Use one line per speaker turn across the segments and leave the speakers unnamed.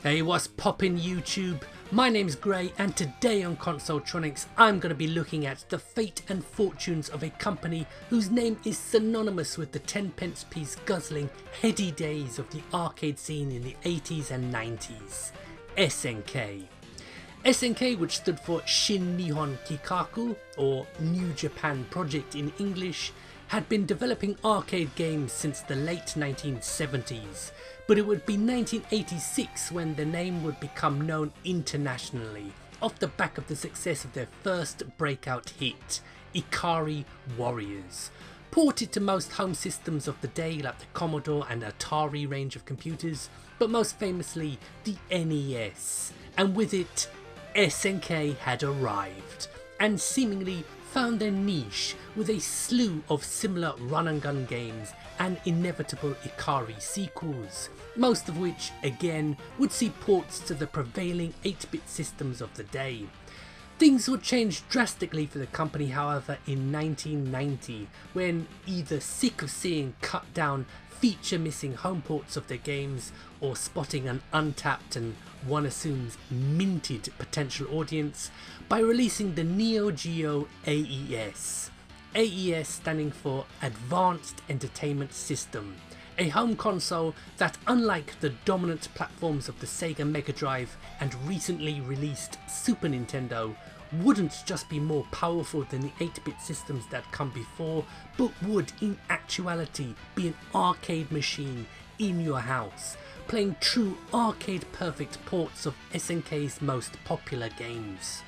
Hey, what's poppin' YouTube? My name's Gray, and today on Consoletronics I'm going to be looking at the fate and fortunes of a company whose name is synonymous with the 10p piece guzzling heady days of the arcade scene in the 80s and 90s. SNK. SNK, which stood for Shin Nihon Kikaku, or New Japan Project in English, had been developing arcade games since the late 1970s, but it would be 1986 when the name would become known internationally, off the back of the success of their first breakout hit, Ikari Warriors. Ported to most home systems of the day like the Commodore and Atari range of computers, but most famously the NES, and with it, SNK had arrived, and seemingly found their niche with a slew of similar run-and-gun games and inevitable Ikari sequels, most of which, again, would see ports to the prevailing 8-bit systems of the day. Things would change drastically for the company, however, in 1990, when, either sick of seeing cut-down, feature-missing home ports of their games, or spotting an untapped and, one assumes, minted potential audience, by releasing the Neo Geo Aes. AES standing for Advanced Entertainment System, a home console that, unlike the dominant platforms of the Sega Mega Drive and recently released Super Nintendo, wouldn't just be more powerful than the 8-bit systems that come before, but would in actuality be an arcade machine in your house, playing true arcade perfect ports of SNK's most popular games.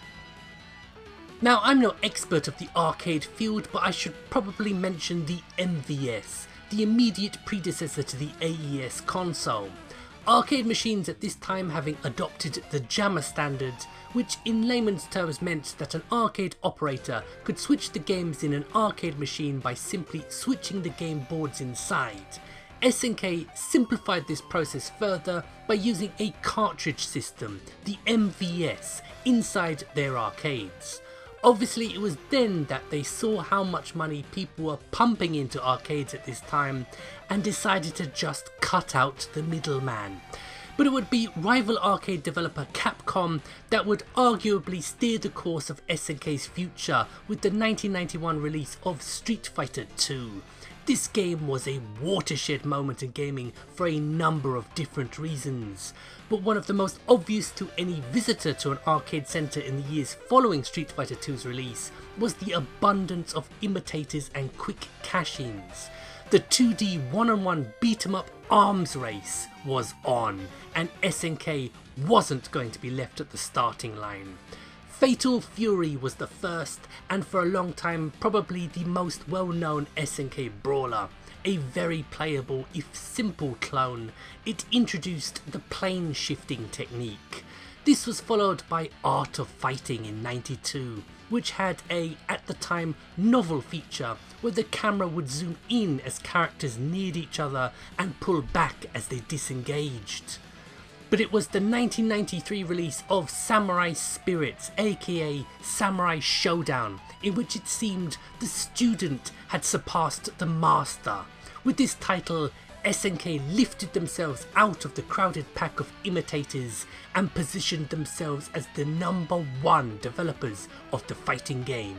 Now, I'm no expert of the arcade field, but I should probably mention the MVS, the immediate predecessor to the AES console. Arcade machines at this time having adopted the Jammer standard, which in layman's terms meant that an arcade operator could switch the games in an arcade machine by simply switching the game boards inside. SNK simplified this process further by using a cartridge system, the MVS, inside their arcades. Obviously, it was then that they saw how much money people were pumping into arcades at this time and decided to just cut out the middleman. But it would be rival arcade developer Capcom that would arguably steer the course of SNK's future with the 1991 release of Street Fighter II. This game was a watershed moment in gaming for a number of different reasons, but one of the most obvious to any visitor to an arcade centre in the years following Street Fighter II's release was the abundance of imitators and quick cash-ins. The 2D one-on-one beat-em-up arms race was on, and SNK wasn't going to be left at the starting line. Fatal Fury was the first, and for a long time probably the most well-known SNK brawler. A very playable, if simple clone, it introduced the plane shifting technique. This was followed by Art of Fighting in '92, which had a, at the time, novel feature where the camera would zoom in as characters neared each other and pull back as they disengaged. But it was the 1993 release of Samurai Spirits, aka Samurai Showdown, in which it seemed the student had surpassed the master. With this title, SNK lifted themselves out of the crowded pack of imitators and positioned themselves as the #1 developers of the fighting game.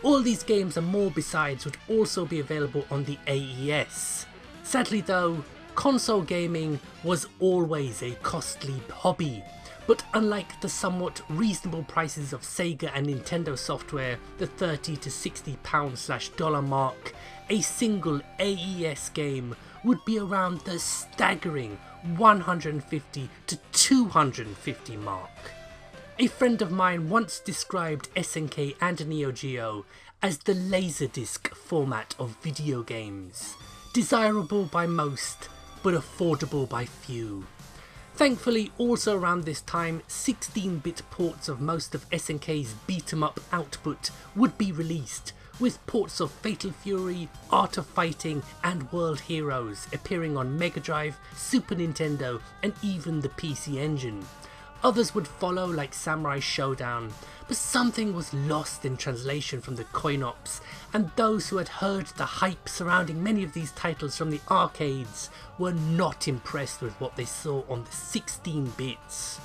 All these games and more besides would also be available on the AES. Sadly though, console gaming was always a costly hobby, but unlike the somewhat reasonable prices of Sega and Nintendo software, the £30 to £60/$dollar mark, a single AES game would be around the staggering $150 to $250 mark. A friend of mine once described SNK and Neo Geo as the Laserdisc format of video games, desirable by most, but affordable by few. Thankfully, also around this time, 16-bit ports of most of SNK's beat-em-up output would be released, with ports of Fatal Fury, Art of Fighting and World Heroes appearing on Mega Drive, Super Nintendo and even the PC Engine. Others would follow like Samurai Showdown, but something was lost in translation from the coin-ops, and those who had heard the hype surrounding many of these titles from the arcades were not impressed with what they saw on the 16 bits.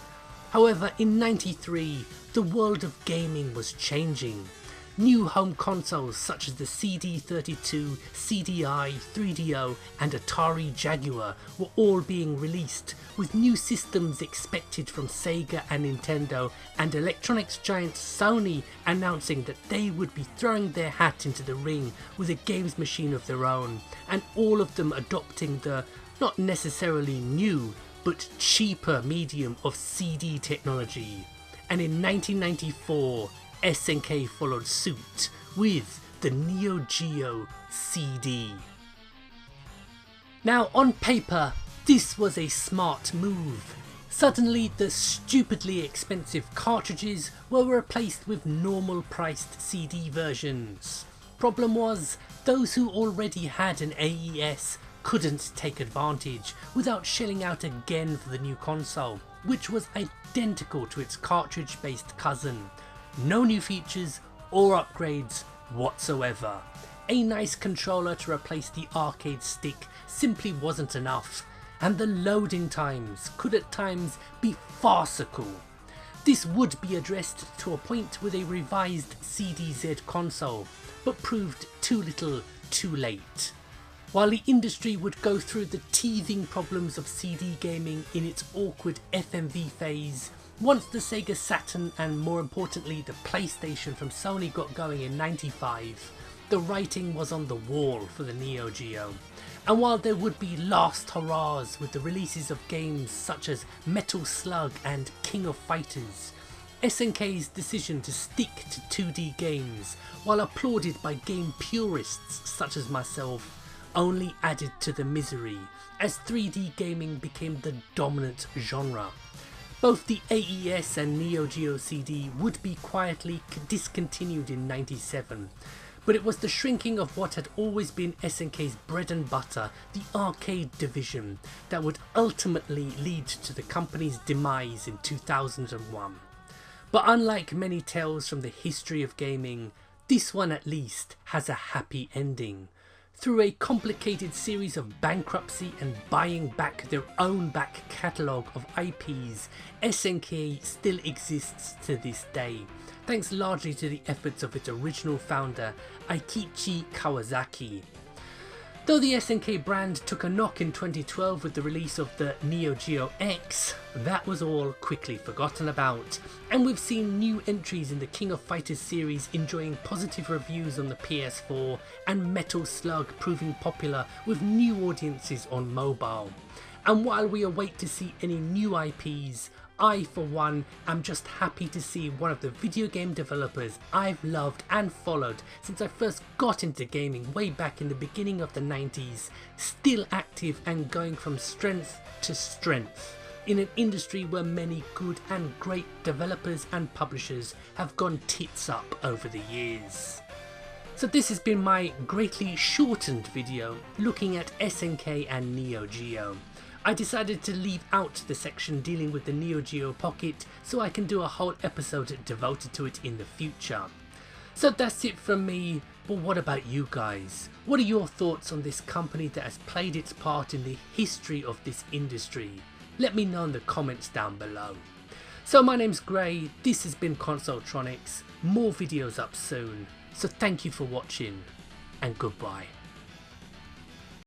However, in '93, the world of gaming was changing. New home consoles such as the CD32, CDI, 3DO and Atari Jaguar were all being released, with new systems expected from Sega and Nintendo, and electronics giant Sony announcing that they would be throwing their hat into the ring with a games machine of their own, and all of them adopting the not necessarily new but cheaper medium of CD technology. And in 1994, SNK followed suit with the Neo Geo CD. Now on paper, this was a smart move. Suddenly the stupidly expensive cartridges were replaced with normal priced CD versions. Problem was, those who already had an AES couldn't take advantage without shelling out again for the new console, which was identical to its cartridge based cousin. No new features or upgrades whatsoever. A nice controller to replace the arcade stick simply wasn't enough, and the loading times could at times be farcical. This would be addressed to a point with a revised CDZ console, but proved too little too late. While the industry would go through the teething problems of CD gaming in its awkward FMV phase, once the Sega Saturn and more importantly the PlayStation from Sony got going in '95, the writing was on the wall for the Neo Geo. And while there would be last hurrahs with the releases of games such as Metal Slug and King of Fighters, SNK's decision to stick to 2D games, while applauded by game purists such as myself, only added to the misery as 3D gaming became the dominant genre. Both the AES and Neo Geo CD would be quietly discontinued in '97, but it was the shrinking of what had always been SNK's bread and butter, the arcade division, that would ultimately lead to the company's demise in 2001. But unlike many tales from the history of gaming, this one at least has a happy ending. Through a complicated series of bankruptcy and buying back their own back catalogue of IPs, SNK still exists to this day, thanks largely to the efforts of its original founder, Eikichi Kawasaki. Though the SNK brand took a knock in 2012 with the release of the Neo Geo Aes, that was all quickly forgotten about, and we've seen new entries in the King of Fighters series enjoying positive reviews on the PS4, and Metal Slug proving popular with new audiences on mobile. And while we await to see any new IPs, I for one am just happy to see one of the video game developers I've loved and followed since I first got into gaming way back in the beginning of the 90s, still active and going from strength to strength in an industry where many good and great developers and publishers have gone tits up over the years. So this has been my greatly shortened video looking at SNK and Neo Geo. I decided to leave out the section dealing with the Neo Geo Pocket so I can do a whole episode devoted to it in the future. So that's it from me, but what about you guys? What are your thoughts on this company that has played its part in the history of this industry? Let me know in the comments down below. So my name's Gray, this has been Consoletronics, more videos up soon, so thank you for watching and goodbye.